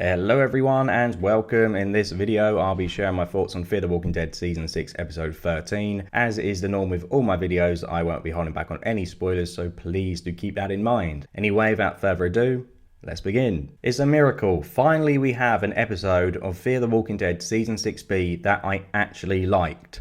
Hello everyone and welcome. In this video I'll be sharing my thoughts on Fear the Walking Dead Season 6 Episode 13. As is the norm with all my videos, I won't be holding back on any spoilers, so please do keep that in mind. Anyway, without further ado, let's begin. It's a miracle. Finally we have an episode of Fear the Walking Dead Season 6B that I actually liked.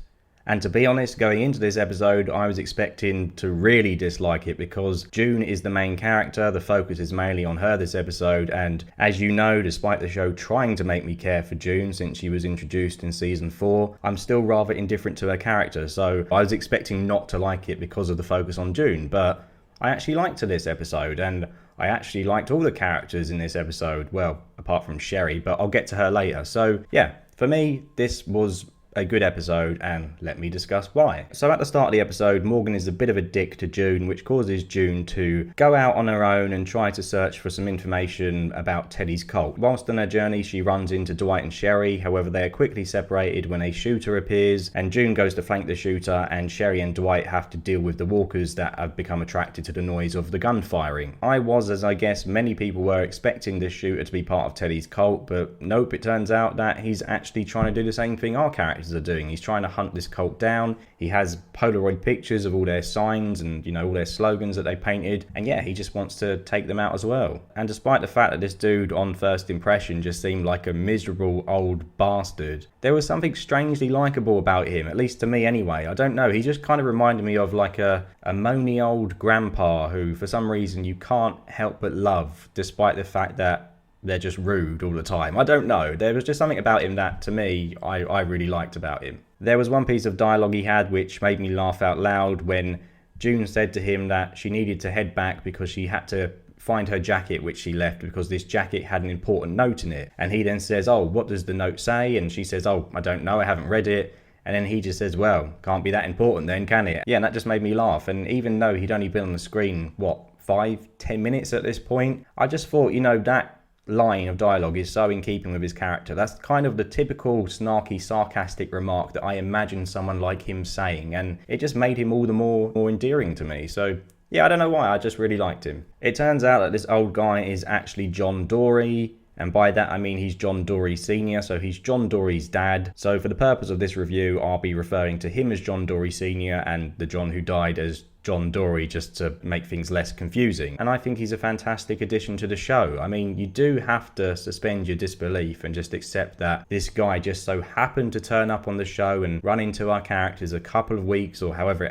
And to be honest, going into this episode, I was expecting to really dislike it because June is the main character, the focus is mainly on her this episode, and as you know, despite the show trying to make me care for June since she was introduced in Season 4, I'm still rather indifferent to her character, so I was expecting not to like it because of the focus on June, but I actually liked this episode, and I actually liked all the characters in this episode, well, apart from Sherry, but I'll get to her later. So yeah, for me, this was a good episode, and let me discuss why. So at the start of the episode, Morgan is a bit of a dick to June, which causes June to go out on her own and try to search for some information about Teddy's cult. Whilst on her journey, she runs into Dwight and Sherry, however they are quickly separated when a shooter appears, and June goes to flank the shooter, and Sherry and Dwight have to deal with the walkers that have become attracted to the noise of the gun firing. I was, as I guess many people were, expecting this shooter to be part of Teddy's cult, but nope, it turns out that he's actually trying to do the same thing our characters are doing. He's trying to hunt this cult down. He has Polaroid pictures of all their signs and, you know, all their slogans that they painted, and yeah, he just wants to take them out as well. And despite the fact that this dude on first impression just seemed like a miserable old bastard, there was something strangely likable about him, at least to me anyway. I don't know, he just kind of reminded me of like a moany old grandpa who for some reason you can't help but love, despite the fact that they're just rude all the time. I don't know. There was just something about him that, to me, I really liked about him. There was one piece of dialogue he had which made me laugh out loud when June said to him that she needed to head back because she had to find her jacket which she left because this jacket had an important note in it. And he then says, "Oh, what does the note say?" And she says, "Oh, I don't know, I haven't read it." And then he just says, "Well, can't be that important then, can it?" Yeah, and that just made me laugh. And even though he'd only been on the screen, what, 5-10 minutes at this point, I just thought, you know, that line of dialogue is so in keeping with his character. That's kind of the typical snarky, sarcastic remark that I imagine someone like him saying, and it just made him all the more endearing to me. So yeah, I don't know why, I just really liked him. It turns out that this old guy is actually John Dorie, and by that I mean he's John Dorie Sr., so he's John Dorie's dad. So for the purpose of this review, I'll be referring to him as John Dorie Sr. and the John who died as John Dorie, just to make things less confusing. And I think he's a fantastic addition to the show. I mean, you do have to suspend your disbelief and just accept that this guy just so happened to turn up on the show and run into our characters a couple of weeks or however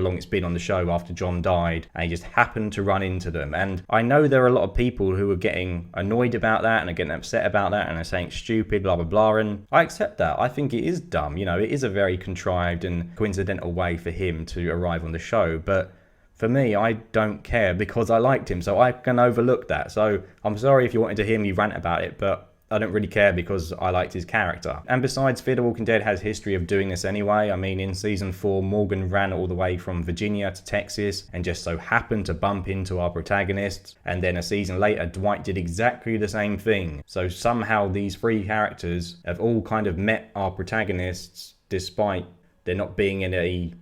long it's been on the show after John died, and he just happened to run into them. And I know there are a lot of people who are getting annoyed about that and are getting upset about that and are saying stupid, blah blah blah, and I accept that. I think it is dumb. You know, it is a very contrived and coincidental way for him to arrive on the show, but for me, I don't care because I liked him, so I can overlook that. So I'm sorry if you wanted to hear me rant about it, but I don't really care because I liked his character. And besides, Fear the Walking Dead has history of doing this anyway. I mean, in Season 4, Morgan ran all the way from Virginia to Texas and just so happened to bump into our protagonists. And then a season later, Dwight did exactly the same thing. So somehow these three characters have all kind of met our protagonists despite there not being any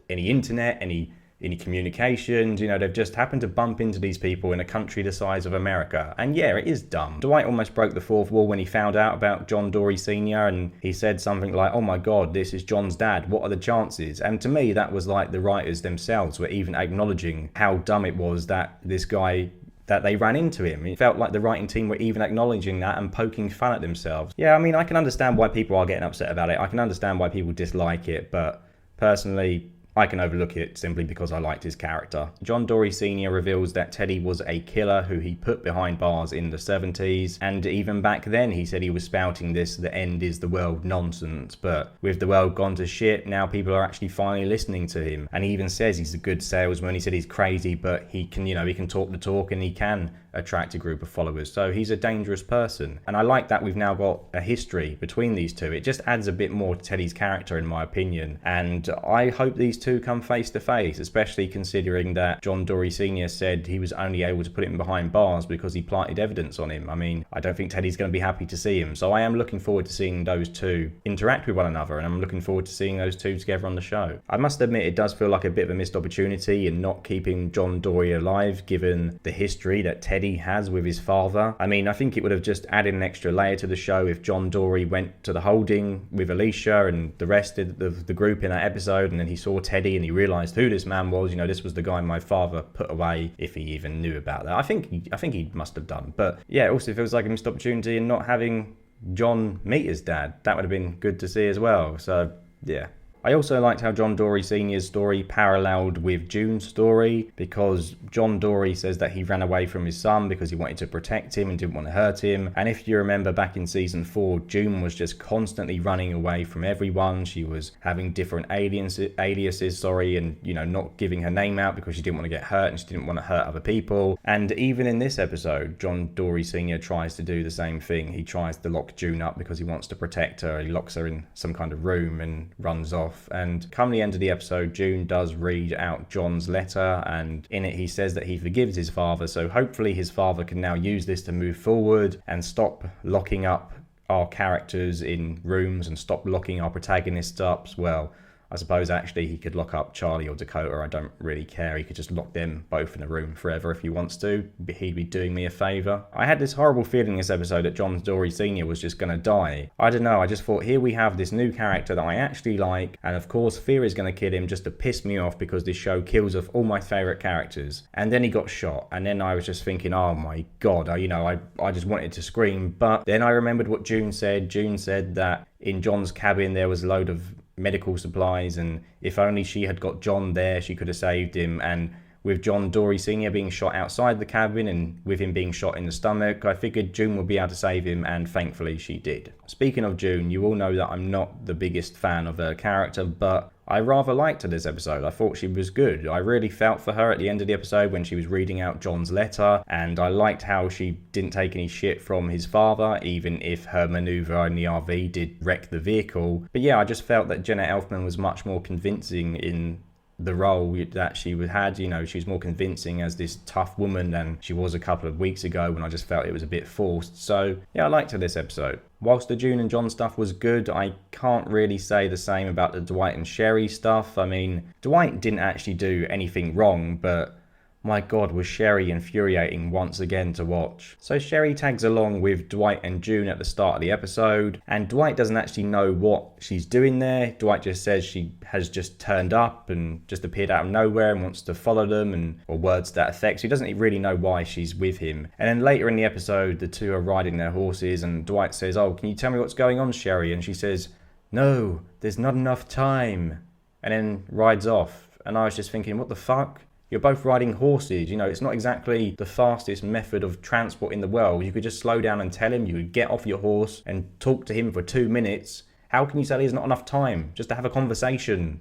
internet, any communications. You know, they've just happened to bump into these people in a country the size of America. And yeah, it is dumb. Dwight almost broke the fourth wall when he found out about John Dorie Sr. and he said something like, "Oh my god, this is John's dad, what are the chances?" And to me, that was like the writers themselves were even acknowledging how dumb it was that this guy, that they ran into him. It felt like the writing team were even acknowledging that and poking fun at themselves. Yeah, I mean, I can understand why people are getting upset about it. I can understand why people dislike it, but personally, I can overlook it simply because I liked his character. John Dorie Sr. reveals that Teddy was a killer who he put behind bars in the 70s, and even back then he said he was spouting this "the end is the world" nonsense, but with the world gone to shit, now people are actually finally listening to him. And he even says he's a good salesman. He said he's crazy, but he can, you know, he can talk the talk and he can attract a group of followers. So he's a dangerous person. And I like that we've now got a history between these two. It just adds a bit more to Teddy's character, in my opinion. And I hope these two come face to face, especially considering that John Dorie Sr. said he was only able to put him behind bars because he planted evidence on him. I mean, I don't think Teddy's going to be happy to see him. So I am looking forward to seeing those two interact with one another, and I'm looking forward to seeing those two together on the show. I must admit, it does feel like a bit of a missed opportunity in not keeping John Dorie alive, given the history that Teddy Teddy has with his father. I mean, I think it would have just added an extra layer to the show if John Dorie went to the holding with Alicia and the rest of the group in that episode, and then he saw Teddy and he realised who this man was. You know, this was the guy my father put away, if he even knew about that. I think he must have done. But yeah, also it feels like a missed opportunity in not having John meet his dad. That would have been good to see as well. So yeah. I also liked how John Dorie Sr.'s story paralleled with June's story, because John Dorie says that he ran away from his son because he wanted to protect him and didn't want to hurt him. And if you remember back in season 4, June was just constantly running away from everyone. She was having different aliases, and, you know, not giving her name out because she didn't want to get hurt and she didn't want to hurt other people. And even in this episode, John Dorie Sr. tries to do the same thing. He tries to lock June up because he wants to protect her. He locks her in some kind of room and runs off. And come the end of the episode, June does read out John's letter, and in it he says that he forgives his father, so hopefully his father can now use this to move forward and stop locking up our characters in rooms and stop locking our protagonists up. Well, I suppose actually he could lock up Charlie or Dakota. I don't really care. He could just lock them both in a room forever if he wants to. He'd be doing me a favour. I had this horrible feeling this episode that John Dorie Sr. was just going to die. I don't know. I just thought, here we have this new character that I actually like. And of course, Fear is going to kill him just to piss me off because this show kills off all my favourite characters. And then he got shot. And then I was just thinking, oh my God, I just wanted to scream. But then I remembered what June said. June said that in John's cabin there was a load of medical supplies, and if only she had got John there, she could have saved him. And with John Dorie Sr. being shot outside the cabin and with him being shot in the stomach, I figured June would be able to save him, and thankfully she did. Speaking of June, you all know that I'm not the biggest fan of her character, but I rather liked her this episode. I thought she was good. I really felt for her at the end of the episode when she was reading out John's letter, and I liked how she didn't take any shit from his father, even if her maneuver in the RV did wreck the vehicle. But yeah, I just felt that Jenna Elfman was much more convincing in the role that she had. You know, she's more convincing as this tough woman than she was a couple of weeks ago when I just felt it was a bit forced. So yeah, I liked her this episode. Whilst the June and John stuff was good, I can't really say the same about the Dwight and Sherry stuff. I mean, Dwight didn't actually do anything wrong, but my God, was Sherry infuriating once again to watch. So Sherry tags along with Dwight and June at the start of the episode, and Dwight doesn't actually know what she's doing there. Dwight just says she has just turned up and just appeared out of nowhere and wants to follow them, or words to that effect. So he doesn't really know why she's with him. And then later in the episode, the two are riding their horses, and Dwight says, "Oh, can you tell me what's going on, Sherry?" And she says, "No, there's not enough time," and then rides off. And I was just thinking, what the fuck? You're both riding horses, you know, it's not exactly the fastest method of transport in the world. You could just slow down and tell him, you could get off your horse and talk to him for 2 minutes. How can you say there's not enough time just to have a conversation?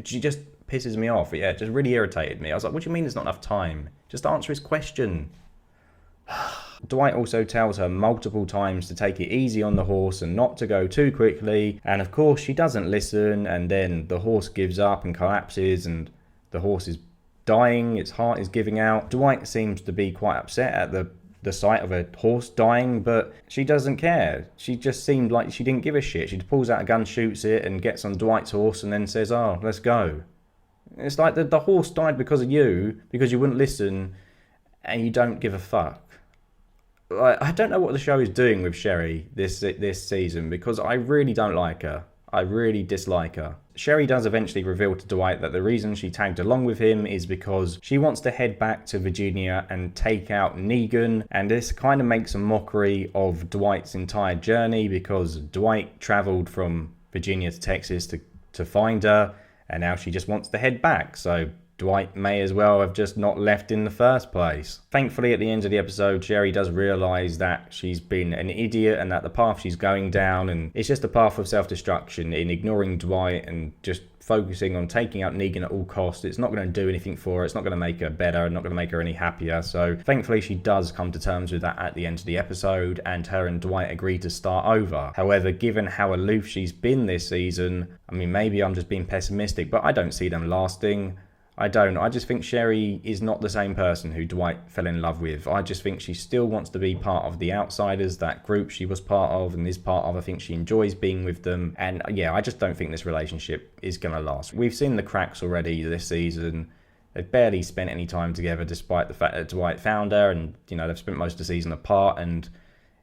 She just pisses me off. Yeah, it just really irritated me. I was like, what do you mean there's not enough time? Just answer his question. Dwight also tells her multiple times to take it easy on the horse and not to go too quickly. And of course she doesn't listen, and then the horse gives up and collapses, and the horse is dying, its heart is giving out. Dwight seems to be quite upset at the sight of a horse dying, but she doesn't care. She just seemed like she didn't give a shit. She pulls out a gun, shoots it, and gets on Dwight's horse and then says, "Oh, let's go." It's like the horse died because of you, because you wouldn't listen, and you don't give a fuck. I don't know what the show is doing with Sherry this season, because I really don't like her. I really dislike her. Sherry does eventually reveal to Dwight that the reason she tagged along with him is because she wants to head back to Virginia and take out Negan, and this kind of makes a mockery of Dwight's entire journey, because Dwight travelled from Virginia to Texas to find her, and now she just wants to head back, so Dwight may as well have just not left in the first place. Thankfully, at the end of the episode, Sherry does realise that she's been an idiot and that the path she's going down, and it's just a path of self-destruction in ignoring Dwight and just focusing on taking out Negan at all costs. It's not going to do anything for her. It's not going to make her better, not going to make her any happier. So thankfully, she does come to terms with that at the end of the episode, and her and Dwight agree to start over. However, given how aloof she's been this season, I mean, maybe I'm just being pessimistic, but I don't see them lasting. I don't. I just think Sherry is not the same person who Dwight fell in love with. I just think she still wants to be part of the Outsiders, that group she was part of and is part of. I think she enjoys being with them. And yeah, I just don't think this relationship is going to last. We've seen the cracks already this season. They've barely spent any time together, despite the fact that Dwight found her, and they've spent most of the season apart. And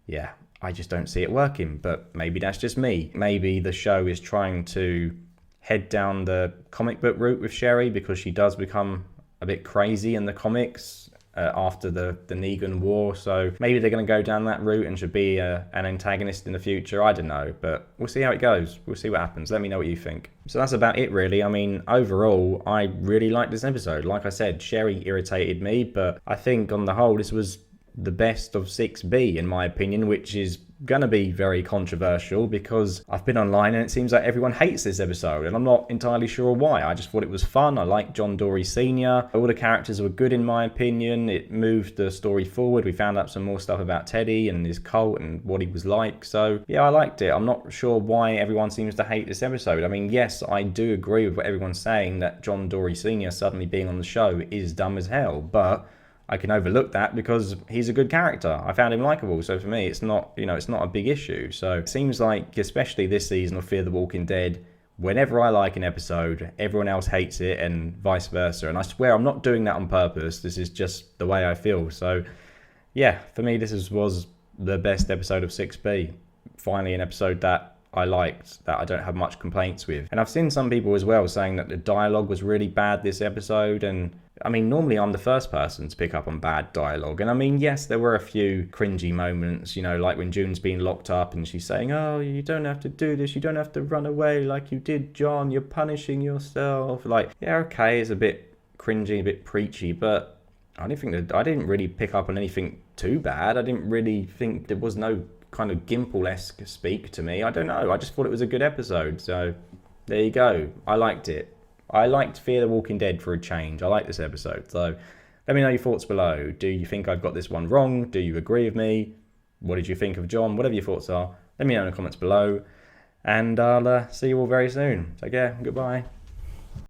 yeah, I just don't see it working. But maybe that's just me. Maybe the show is trying to head down the comic book route with Sherry, because she does become a bit crazy in the comics after the Negan War. So maybe they're going to go down that route and should be an antagonist in the future. I don't know, but we'll see how it goes. We'll see what happens. Let me know what you think. So that's about it, really. I mean, overall, I really liked this episode. Like I said, Sherry irritated me, but I think on the whole, this was the best of 6B, in my opinion, which is gonna be very controversial because I've been online and it seems like everyone hates this episode, and I'm not entirely sure why. I just thought it was fun. I liked John Dorie Sr. All the characters were good, in my opinion. It moved the story forward. We found out some more stuff about Teddy and his cult and what he was like. So yeah, I liked it. I'm not sure why everyone seems to hate this episode. I mean, yes, I do agree with what everyone's saying, that John Dorie Sr. suddenly being on the show is dumb as hell, but I can overlook that because he's a good character. I found him likable, so for me, it's not, it's not a big issue. So it seems like, especially this season of Fear the Walking Dead, whenever I like an episode, everyone else hates it, and vice versa. And I swear I'm not doing that on purpose. This is just the way I feel. So yeah, for me, this was the best episode of 6B. Finally, an episode that I liked, that I don't have much complaints with. And I've seen some people as well saying that the dialogue was really bad this episode, and I mean, normally I'm the first person to pick up on bad dialogue. And I mean, yes, there were a few cringy moments, like when June's being locked up and she's saying, oh, you don't have to do this. You don't have to run away like you did, John. You're punishing yourself. Like, yeah, okay, it's a bit cringy, a bit preachy, but I didn't really pick up on anything too bad. I didn't really think there was no kind of Gimple-esque speak to me. I don't know. I just thought it was a good episode. So there you go. I liked it. I liked Fear the Walking Dead for a change. I like this episode. So let me know your thoughts below. Do you think I've got this one wrong? Do you agree with me? What did you think of John? Whatever your thoughts are, let me know in the comments below. And I'll see you all very soon. Take care. Goodbye.